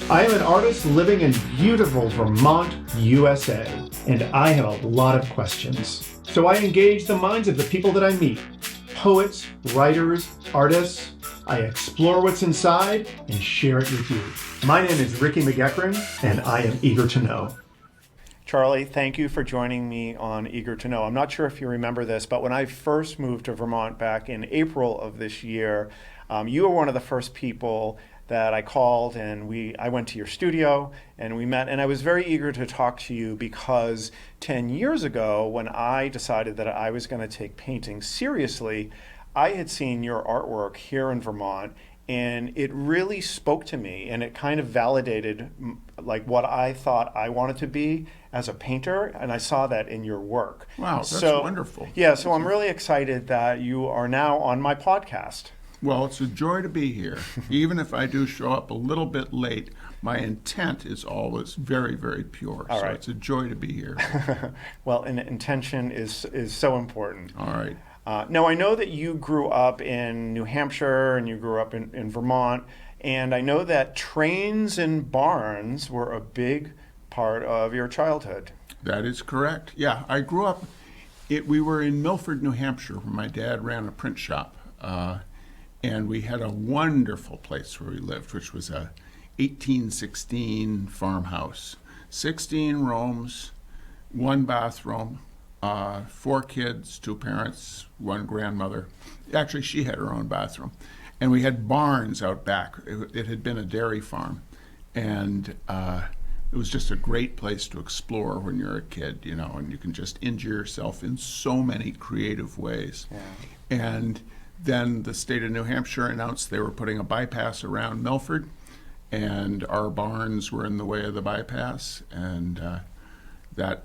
I am an artist living in beautiful Vermont, USA, and I have a lot of questions. So I engage the minds of the people that I meet. Poets, writers, artists. I explore what's inside and share it with you. My name is Ricky McGeckran, and I am eager to know. Charlie, thank you for joining me on Eager to Know. I'm not sure if you remember this, but when I first moved to Vermont back in April of this year, you were one of the first people that I called, and I went to your studio and we met, and I was very eager to talk to you because 10 years ago, when I decided that I was going to take painting seriously, I had seen your artwork here in Vermont, and it really spoke to me, and it kind of validated like what I thought I wanted to be as a painter, and I saw that in your work. Wow, that's wonderful. Yeah, so I'm really excited that you are now on my podcast. Well, it's a joy to be here. Even if I do show up a little bit late, my intent is always very, very pure. All right. It's a joy to be here. Well, and intention is so important. All right. Now, I know that you grew up in New Hampshire and you grew up in Vermont, and I know that trains and barns were a big part of your childhood. That is correct. Yeah, I grew up, we were in Milford, New Hampshire, where my dad ran a print shop. And we had a wonderful place where we lived, which was a 1816 farmhouse. 16 rooms, 1 bathroom, 4 kids, 2 parents, 1 grandmother. Actually, she had her own bathroom. And we had barns out back. It had been a dairy farm. And it was just a great place to explore when you're a kid, you know, and you can just injure yourself in so many creative ways. Yeah. And then the state of New Hampshire announced they were putting a bypass around Milford, and our barns were in the way of the bypass, and that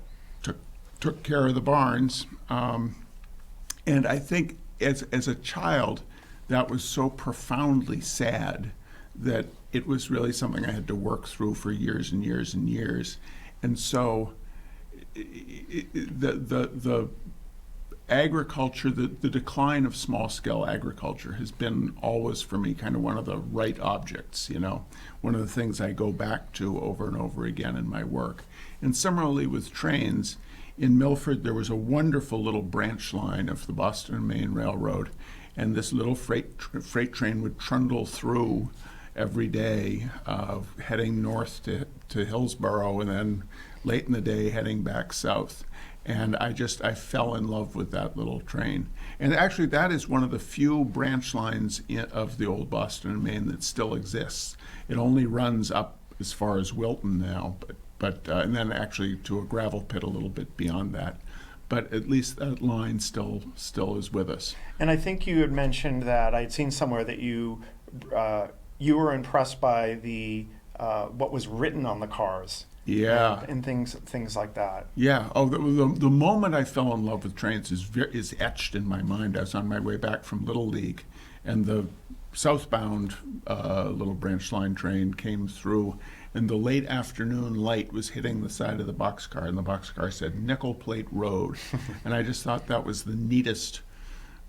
took care of the barns. And I think as a child, that was so profoundly sad that it was really something I had to work through for years and years and years. And so the agriculture, the decline of small-scale agriculture has been always for me kind of one of the right objects, you know, one of the things I go back to over and over again in my work. And similarly with trains, in Milford there was a wonderful little branch line of the Boston and Maine Railroad, and this little freight train would trundle through every day, heading north to Hillsborough, and then late in the day heading back south. And I fell in love with that little train. And actually that is one of the few branch lines of the old Boston and Maine that still exists. It only runs up as far as Wilton now, but and then actually to a gravel pit a little bit beyond that. But at least that line still is with us. And I think you had mentioned that I'd seen somewhere that you were impressed by the what was written on the cars. Yeah, and things like that. Yeah. Oh, the moment I fell in love with trains is etched in my mind. I was on my way back from Little League, and the southbound little branch line train came through, and the late afternoon light was hitting the side of the boxcar, and the boxcar said Nickel Plate Road, and I just thought that was the neatest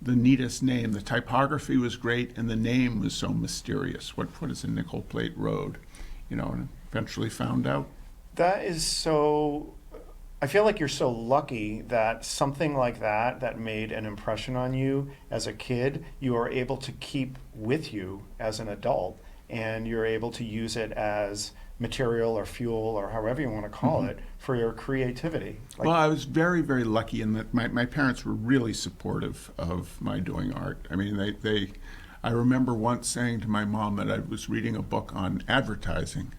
name. The typography was great, and the name was so mysterious. What is a Nickel Plate Road? You know, and eventually found out. That is so, I feel like you're so lucky that something like that made an impression on you as a kid, you are able to keep with you as an adult, and you're able to use it as material or fuel or however you want to call it for your creativity. Well, I was very, very lucky in that my parents were really supportive of my doing art. I mean, I remember once saying to my mom that I was reading a book on advertising.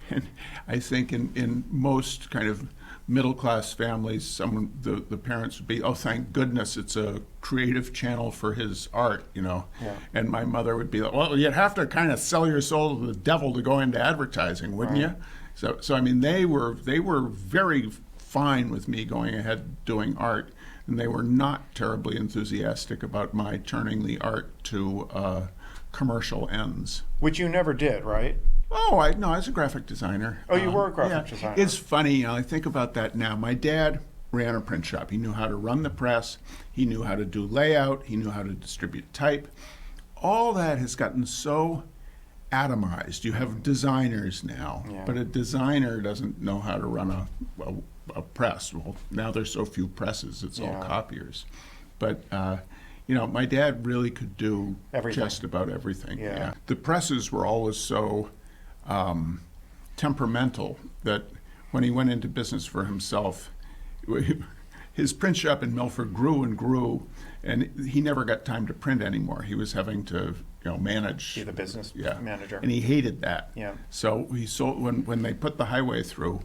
And I think in most kind of middle-class families, the parents would be, oh, thank goodness it's a creative channel for his art, you know. Yeah. And my mother would be like, well, you'd have to kind of sell your soul to the devil to go into advertising, wouldn't you? So I mean, they were very fine with me going ahead doing art, and they were not terribly enthusiastic about my turning the art to commercial ends. Which you never did, right? Oh, I was a graphic designer. Oh, you were a graphic designer. It's funny, you know, I think about that now. My dad ran a print shop. He knew how to run the press. He knew how to do layout. He knew how to distribute type. All that has gotten so atomized. You have designers now, Yeah. but a designer doesn't know how to run a press. Well, now there's so few presses, it's all Yeah. copiers. But my dad really could do Everything. just about everything. Yeah. The presses were always so temperamental that when he went into business for himself, his print shop in Milford grew and grew, and he never got time to print anymore. He was having to, manage. Be the business Yeah. manager. And he hated that. Yeah. So he sold when they put the highway through.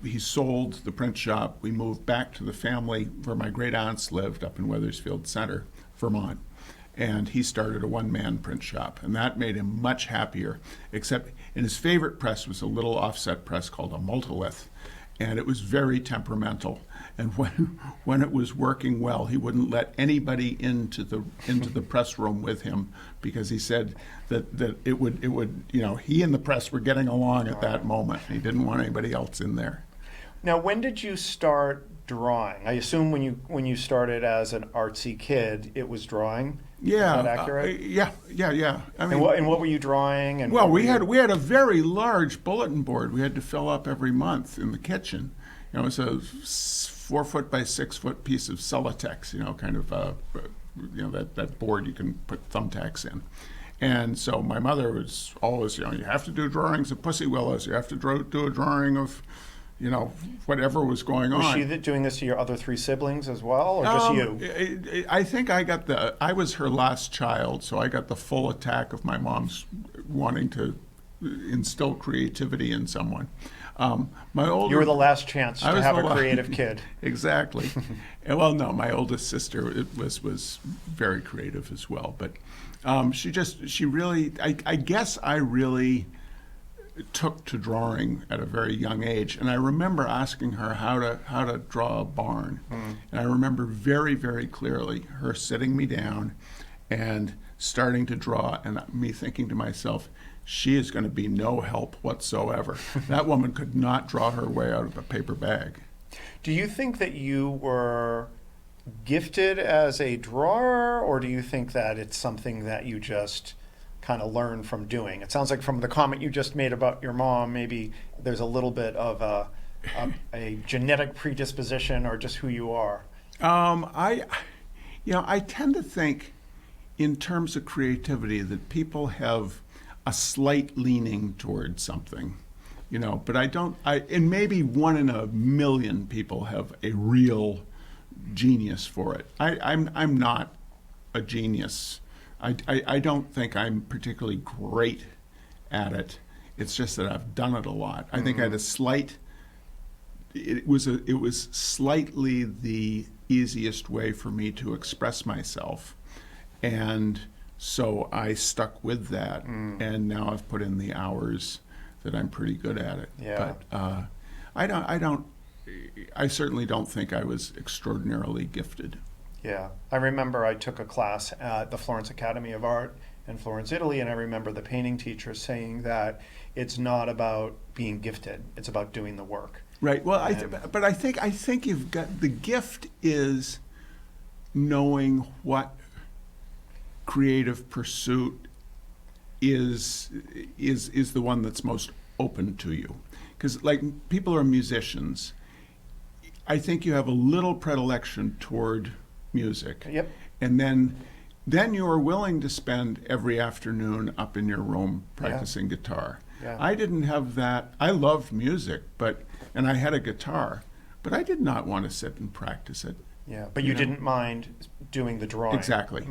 He sold the print shop. We moved back to the family where my great aunts lived up in Wethersfield Center, Vermont. And he started a one-man print shop, and that made him much happier. Except, and his favorite press was a little offset press called a multilith, and it was very temperamental. And when it was working well, he wouldn't let anybody into the press room with him because he said that it would he and the press were getting along at that moment. He didn't want anybody else in there. Now, when did you start drawing? I assume when you started as an artsy kid, it was drawing. Yeah, Is that accurate? Yeah. I mean, And what were you drawing? And well, what were we had a very large bulletin board we had to fill up every month in the kitchen. It's a 4 foot by 6 foot piece of Celotex, kind of that board you can put thumbtacks in. And so my mother was always, you have to do drawings of pussy willows. You have to do a drawing of, whatever was going on. Was she doing this to your other 3 siblings as well, or just you? I think I was her last child, so I got the full attack of my mom's wanting to instill creativity in someone. You were the last chance to have a creative kid. Exactly. Well, no, my oldest sister was very creative as well, but she really, I guess I really took to drawing at a very young age, and I remember asking her how to draw a barn, and I remember very, very clearly her sitting me down and starting to draw, and me thinking to myself, she is going to be no help whatsoever. That woman could not draw her way out of a paper bag. Do you think that you were gifted as a drawer, or do you think that it's something that you just kind of learn from doing? It sounds like from the comment you just made about your mom, maybe there's a little bit of a genetic predisposition or just who you are. I tend to think in terms of creativity that people have a slight leaning towards something, but and maybe 1 in a million people have a real genius for it. I'm not a genius. I don't think I'm particularly great at it. It's just that I've done it a lot. I think I had a slight. It was slightly the easiest way for me to express myself, and so I stuck with that. And now I've put in the hours that I'm pretty good at it. Yeah. But I certainly don't think I was extraordinarily gifted. Yeah. I remember I took a class at the Florence Academy of Art in Florence, Italy, and I remember the painting teacher saying that it's not about being gifted, it's about doing the work. Right. Well, but I think you've got the gift is knowing what creative pursuit is the one that's most open to you. Because like people are musicians, I think you have a little predilection toward music. Yep. And then you are willing to spend every afternoon up in your room practicing guitar. Yeah. I didn't have that. I loved music, and I had a guitar, but I did not want to sit and practice it. Yeah, but you didn't mind doing the drawing. Exactly.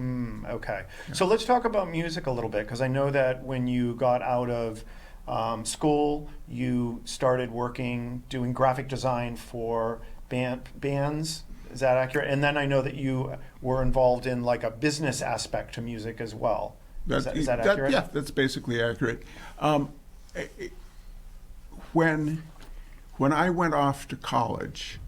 Okay. Yeah. So let's talk about music a little bit, because I know that when you got out of school, you started doing graphic design for bands. Is that accurate? And then I know that you were involved in like a business aspect to music as well. Is that accurate? Yeah, that's basically accurate. When I went off to college,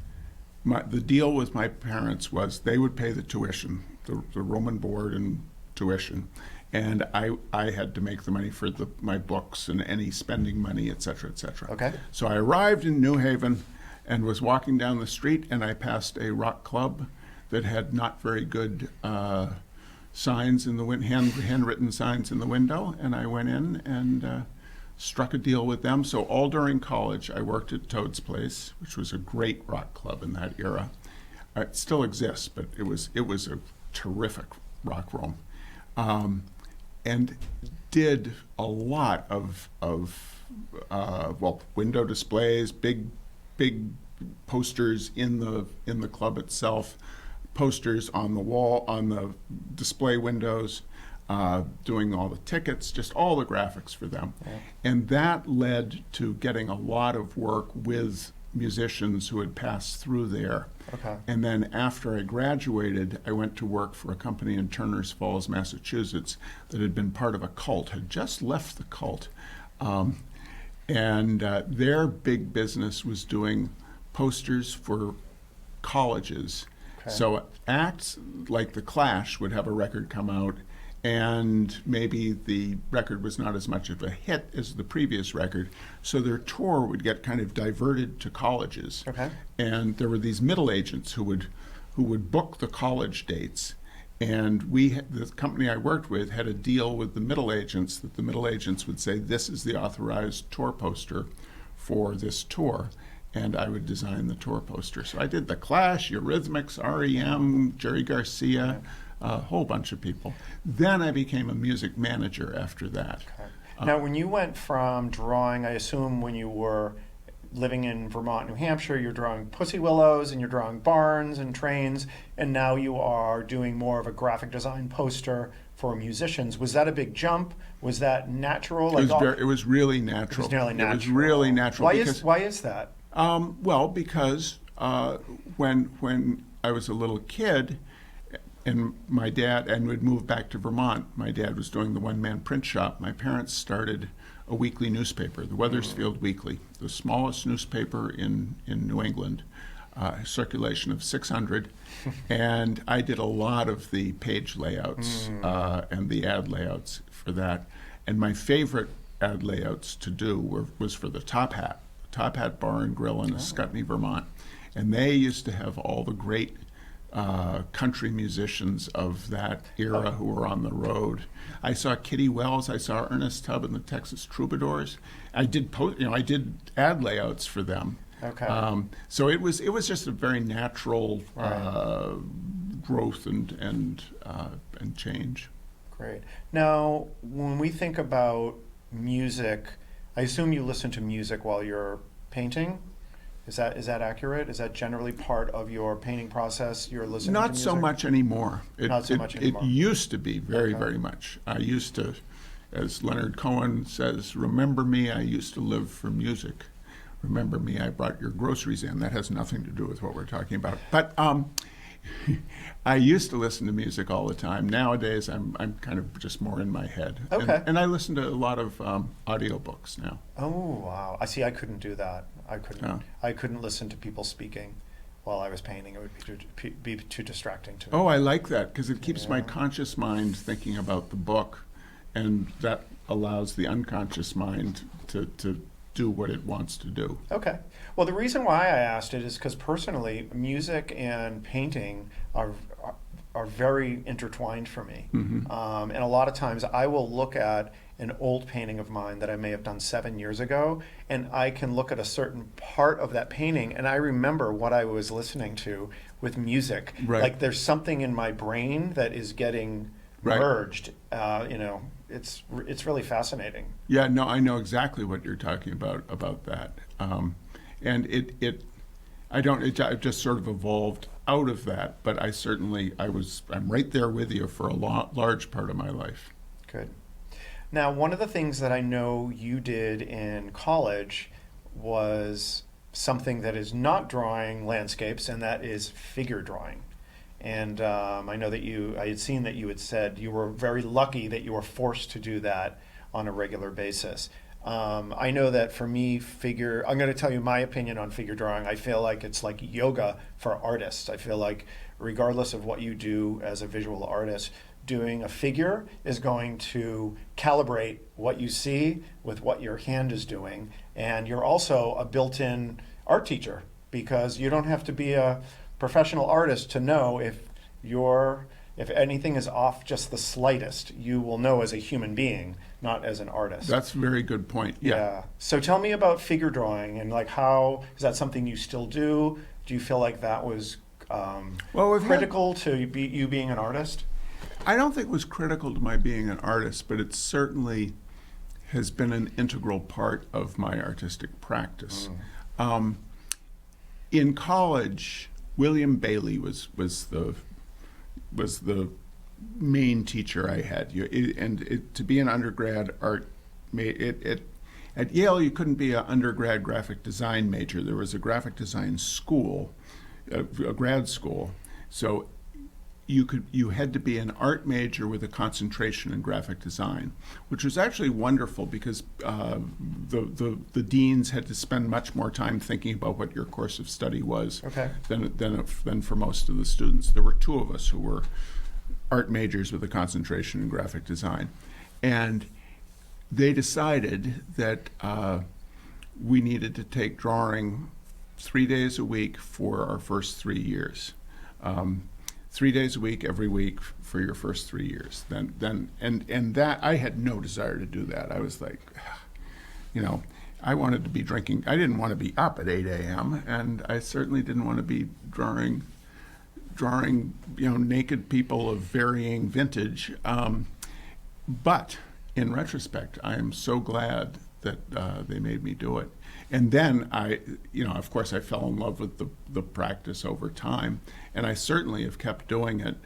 the deal with my parents was they would pay the tuition, the room and board and tuition, and I had to make the money for my books and any spending money, et cetera, et cetera. Okay. So I arrived in New Haven and was walking down the street, and I passed a rock club that had not very good signs in the handwritten signs in the window, and I went in and struck a deal with them. So all during college, I worked at Toad's Place, which was a great rock club in that era. It still exists, but it was a terrific rock room, and did a lot of window displays, big posters in the club itself, posters on the wall, on the display windows, doing all the tickets, just all the graphics for them. Yeah. And that led to getting a lot of work with musicians who had passed through there. Okay. And then after I graduated, I went to work for a company in Turners Falls, Massachusetts, that had been part of a cult, had just left the cult. And their big business was doing posters for colleges. Okay. So acts like The Clash would have a record come out, and maybe the record was not as much of a hit as the previous record, so their tour would get kind of diverted to colleges. Okay. And there were these middle agents who would book the college dates, and the company I worked with had a deal with the middle agents that the middle agents would say, this is the authorized tour poster for this tour, and I would design the tour poster. So I did The Clash, Eurythmics, REM, Jerry Garcia, a whole bunch of people. Then I became a music manager after that. Okay. Now, when you went from drawing, I assume when you were living in Vermont, New Hampshire, you're drawing pussy willows and you're drawing barns and trains, and now you are doing more of a graphic design poster for musicians. Was that a big jump? Was that natural? It was really natural. It was nearly natural. It was really natural. Why is that? Well, because when I was a little kid, and my dad, and we'd moved back to Vermont, my dad was doing the one-man print shop. My parents started a weekly newspaper, the Wethersfield Weekly, the smallest newspaper in New England, circulation of 600. And I did a lot of the page layouts and the ad layouts for that. And my favorite ad layouts to do was for the Top Hat Bar and Grill in Ascutney, Vermont. And they used to have all the great country musicians of that era who were on the road. I saw Kitty Wells, I saw Ernest Tubb and the Texas Troubadours. I did ad layouts for them. Okay. So it was just a very natural growth and change. Great. Now, when we think about music, I assume you listen to music while you're painting. Is that accurate? Is that generally part of your painting process? You're listening to Not music? so much anymore. Not so much anymore. It used to be very much. I used to, as Leonard Cohen says, remember me, I used to live for music. Remember me, I brought your groceries in. That has nothing to do with what we're talking about. But I used to listen to music all the time. Nowadays, I'm kind of just more in my head. Okay. And I listen to a lot of audiobooks now. Oh, wow. I see. I couldn't do that. I couldn't listen to people speaking while I was painting. It would be too distracting to me. Oh, I like that because it keeps my conscious mind thinking about the book, and that allows the unconscious mind to do what it wants to do. Okay. Well, the reason why I asked it is because personally, music and painting are very intertwined for me. Mm-hmm. And a lot of times I will look at an old painting of mine that I may have done 7 years ago, and I can look at a certain part of that painting, and I remember what I was listening to with music. Right. Like there's something in my brain that is getting merged. It's really fascinating. Yeah, no, I know exactly what you're talking about that. And it just sort of evolved out of that, but I'm right there with you for a large part of my life. Good. Now, one of the things that I know you did in college was something that is not drawing landscapes, and that is figure drawing. And I know that I had seen that you had said you were very lucky that you were forced to do that on a regular basis. I know that for me, I'm going to tell you my opinion on figure drawing. I feel like it's like yoga for artists. I feel like regardless of what you do as a visual artist, doing a figure is going to calibrate what you see with what your hand is doing. And you're also a built-in art teacher because you don't have to be a professional artist to know if your if anything is off just the slightest, you will know as a human being, not as an artist. That's a very good point. Yeah. So tell me about figure drawing, and like, how is that something you still do? Do you feel like that was critical to you being an artist? I don't think it was critical to my being an artist, but it certainly has been an integral part of my artistic practice. In college, William Bailey was the main teacher I had. To be an undergrad art, at Yale you couldn't be an undergrad graphic design major. There was a graphic design school, a grad school, so you had to be an art major with a concentration in graphic design, which was actually wonderful because the deans had to spend much more time thinking about what your course of study was than for most of the students. There were two of us who were art majors with a concentration in graphic design, and they decided that we needed to take drawing 3 days a week for our first 3 years. 3 days a week, every week for your first 3 years. And that I had no desire to do that. I was like, I wanted to be drinking. I didn't want to be up at 8 a.m. and I certainly didn't want to be drawing, naked people of varying vintage. But in retrospect, I am so glad that they made me do it. And then of course, I fell in love with the practice over time, and I certainly have kept doing it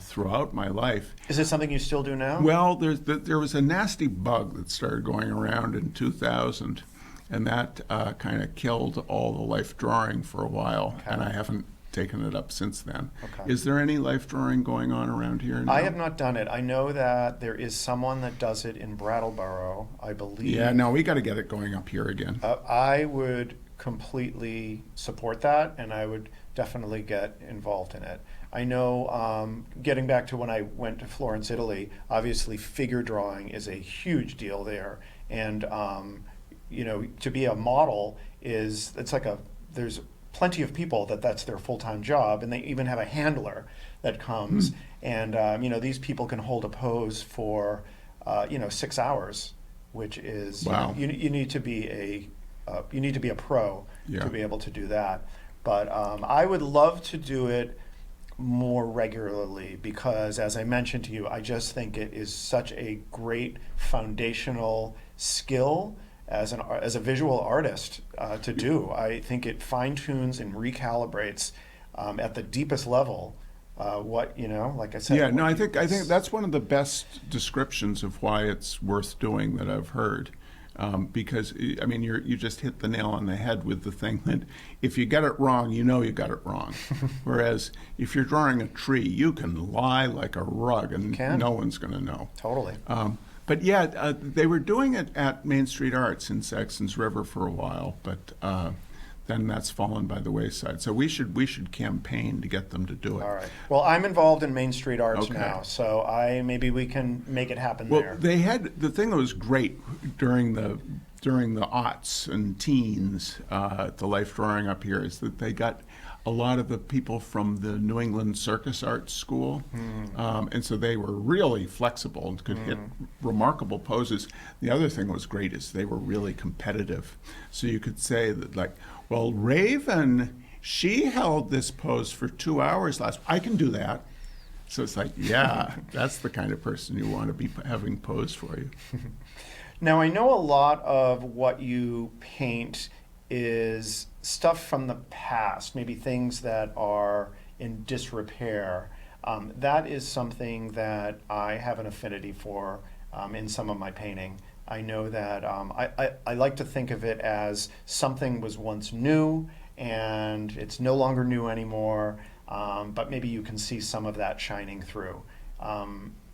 throughout my life. Is it something you still do now? Well, there was a nasty bug that started going around in 2000, and that kind of killed all the life drawing for a while, and I haven't taken it up since then. Is there any life drawing going on around here now? I have not done it. I know that there is someone that does it in Brattleboro, I believe. Yeah, no, we got to get it going up here again. I would completely support that, and I would definitely get involved in it. I know, getting back to when I went to Florence, Italy, obviously figure drawing is a huge deal there, and to be a model there's plenty of people that's their full-time job, and they even have a handler that comes, and these people can hold a pose for 6 hours, which is you need to be a pro to be able to do that. But I would love to do it more regularly because, as I mentioned to you, I just think it is such a great foundational skill as a visual artist to do. I think it fine-tunes and recalibrates at the deepest level like I said. Yeah, no, I think that's one of the best descriptions of why it's worth doing that I've heard. Because you just hit the nail on the head with the thing that if you get it wrong, you got it wrong. Whereas if you're drawing a tree, you can lie like a rug and no one's going to know. Totally. But yeah, they were doing it at Main Street Arts in Saxon's River for a while, but then that's fallen by the wayside. So we should campaign to get them to do it. All right. Well, I'm involved in Main Street Arts now, so maybe we can make it happen there. Well, they had the thing that was great during the aughts and teens, the life drawing up here is that they got a lot of the people from the New England Circus Arts School, and so they were really flexible and could hit remarkable poses. The other thing that was great is they were really competitive. So you could say that, like, well, Raven, she held this pose for 2 hours last. I can do that. So it's like, yeah, that's the kind of person you want to be having pose for you. Now, I know a lot of what you paint is stuff from the past, maybe things that are in disrepair. That is something that I have an affinity for in some of my painting. I know that I like to think of it as something was once new and it's no longer new anymore, but maybe you can see some of that shining through.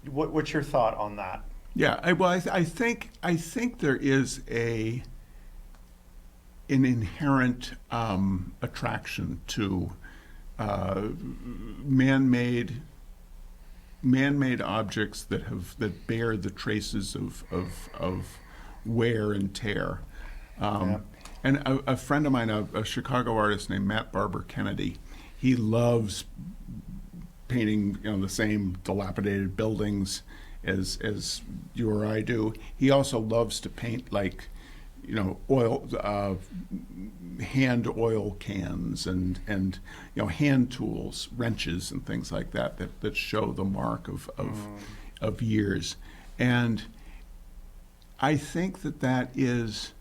What's your thought on that? Yeah, I think there is an inherent attraction to man-made objects that bear the traces of wear and tear. And a friend of mine, a Chicago artist named Matt Barber Kennedy, he loves painting, the same dilapidated buildings as you or I do. He also loves to paint like, oil, hand oil cans and hand tools, wrenches and things like that show the mark of years. And I think that is,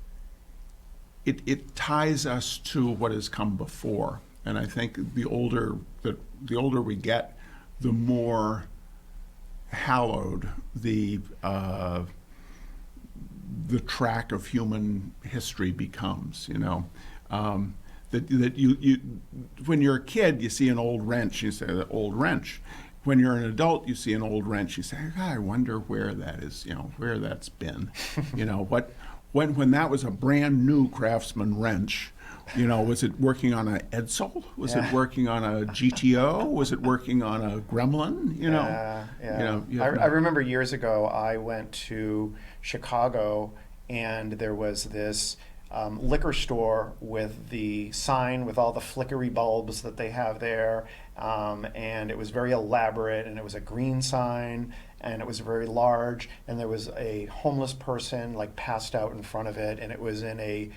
it ties us to what has come before. And I think the older we get, the more hallowed the track of human history becomes. That you when you're a kid, you see an old wrench, you say the old wrench. When you're an adult, you see an old wrench, you say, I wonder where that is, where that's been. When that was a brand new Craftsman wrench, was it working on a Edsel? Was it working on a GTO? Was it working on a Gremlin? I remember years ago, I went to Chicago, and there was this liquor store with the sign with all the flickery bulbs that they have there, and it was very elaborate, and it was a green sign, and it was very large, and there was a homeless person like passed out in front of it, and it was in a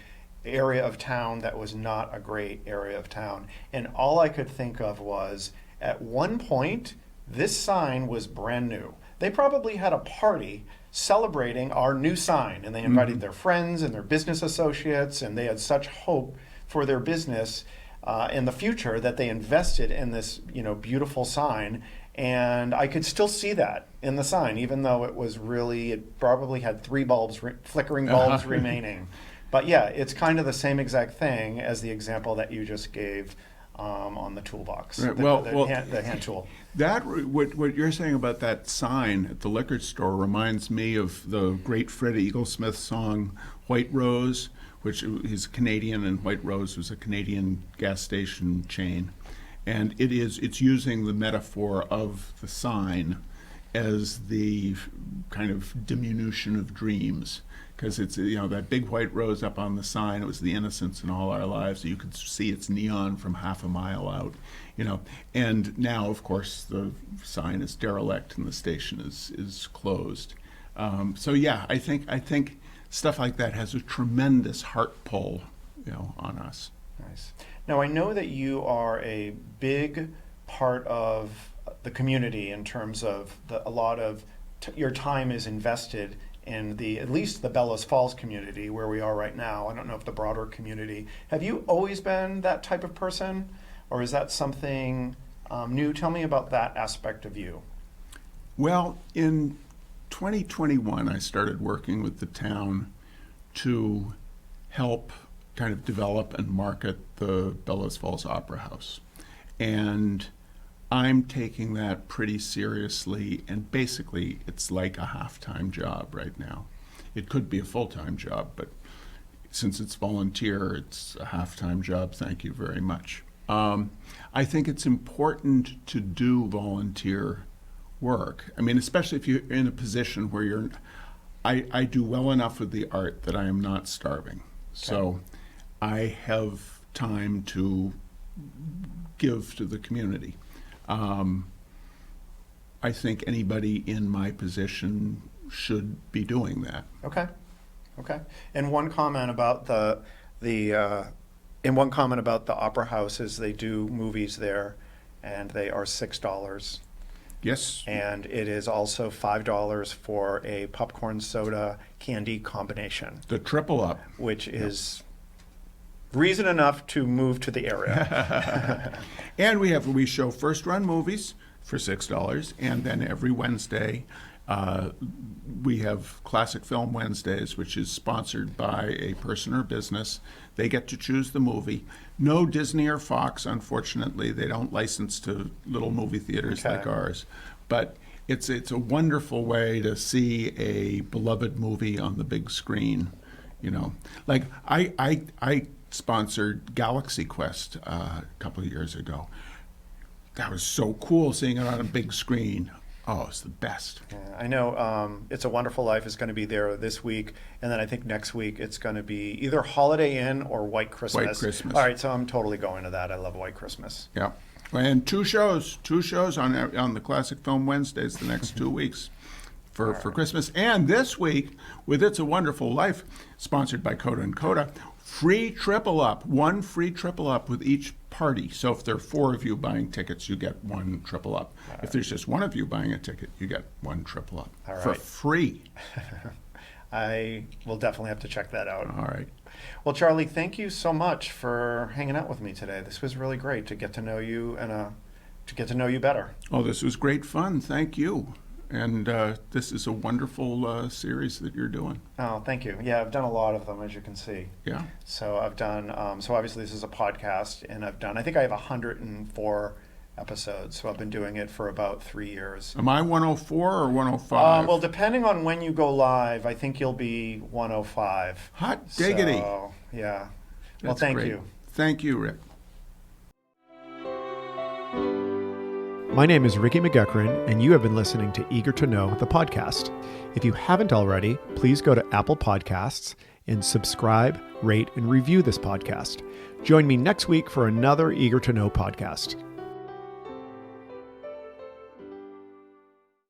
area of town that was not a great area of town. And all I could think of was, at one point, this sign was brand new. They probably had a party celebrating our new sign, and they invited their friends and their business associates, and they had such hope for their business in the future that they invested in this beautiful sign. And I could still see that in the sign, even though it probably had 3 flickering bulbs remaining. But yeah, it's kind of the same exact thing as the example that you just gave on the toolbox, right. The hand tool. What you're saying about that sign at the liquor store reminds me of the great Fred Eaglesmith song "White Rose," which he's Canadian, and White Rose was a Canadian gas station chain, and it's using the metaphor of the sign as the kind of diminution of dreams. Because it's that big white rose up on the sign. It was the innocence in all our lives. You could see its neon from half a mile out, And now, of course, the sign is derelict and the station is closed. So yeah, I think stuff like that has a tremendous heart pull, on us. Nice. Now I know that you are a big part of the community in terms of a lot of your time is invested in at least the Bellows Falls community where we are right now. I don't know if the broader community. Have you always been that type of person, or is that something new? Tell me about that aspect of you. Well, in 2021, I started working with the town to help kind of develop and market the Bellows Falls Opera House. And I'm taking that pretty seriously, and basically it's like a half-time job right now. It could be a full-time job, but since it's volunteer, it's a half-time job. Thank you very much. I think it's important to do volunteer work. I mean, especially if you're in a position where I do well enough with the art that I am not starving. Okay. So I have time to give to the community. I think anybody in my position should be doing that. Okay. And one comment about the Opera House is they do movies there, and they are $6. Yes. And it is also $5 for a popcorn soda candy combination. The triple up. Which is reason enough to move to the area. And we show first run movies for $6, and then every Wednesday we have Classic Film Wednesdays, which is sponsored by a person or business. They get to choose the movie. No Disney or Fox, unfortunately. They don't license to little movie theaters like ours. But it's a wonderful way to see a beloved movie on the big screen. Like I sponsored Galaxy Quest a couple of years ago. That was so cool seeing it on a big screen. Oh, it's the best. Yeah, I know It's a Wonderful Life is going to be there this week, and then I think next week it's going to be either Holiday Inn or White Christmas. White Christmas. All right, so I'm totally going to that. I love White Christmas. Yeah. And two shows on the Classic Film Wednesdays the next 2 weeks for Christmas. And this week, with It's a Wonderful Life, sponsored by Coda and Coda, free triple up, one free triple up with each party. So if there are 4 of you buying tickets, you get one triple up. If there's just 1 of you buying a ticket, you get one triple up for free. I will definitely have to check that out. All right. Well, Charlie, thank you so much for hanging out with me today. This was really great to get to know you and to get to know you better. Oh, this was great fun. Thank you. And this is a wonderful series that you're doing. Oh, thank you. Yeah, I've done a lot of them, as you can see. Yeah. So I've done, so obviously this is a podcast, and I think I have 104 episodes. So I've been doing it for about 3 years. Am I 104 or 105? Well, depending on when you go live, I think you'll be 105. Hot diggity. So, yeah. Well, That's thank great. you. Thank you, Rick. My name is Ricky McGuckran, and you have been listening to Eager to Know, the podcast. If you haven't already, please go to Apple Podcasts and subscribe, rate, and review this podcast. Join me next week for another Eager to Know podcast.